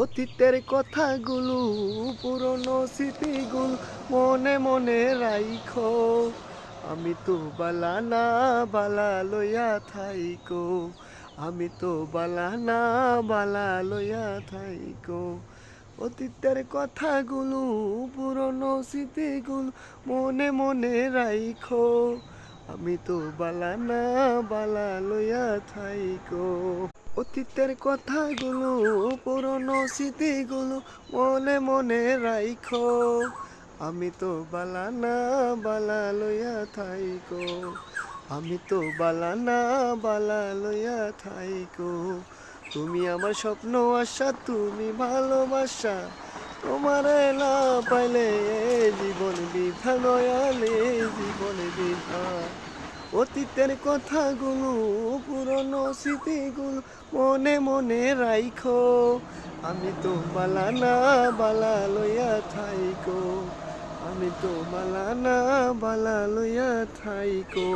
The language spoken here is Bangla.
অতীতের কথাগুলো পুরনো স্মৃতিগুলো মনে মনে রাইখো। আমি তো বালা না বালা লইয়া থাইকো। আমি তো বালা না বালা লইয়া থাইকো। অতীতের কথাগুলো পুরনো স্মৃতিগুলো মনে মনে রাইখো। আমি তো বালা না বালা লইয়া থাইকো। অতীতের কথাগুলো পুরনো স্মৃতিগুলো মনে মনে রাইখো। আমি তো বালা না বালা লইয়া থাইকো। আমি তো বালা না বালা লইয়া থাইকো। তুমি আমার স্বপ্ন আশা, তুমি ভালোবাসা। তোমারে না পাইলে এ জীবন বৃথা, দয়ালে জীবন বৃথা। অতীতের কথাগুলো পুরনো স্মৃতিগুলো মনে মনে রাইখো। আমি তো বালা না বালা লইয়া থাইকো। আমি তো বালা না বালা লইয়া থাইকো।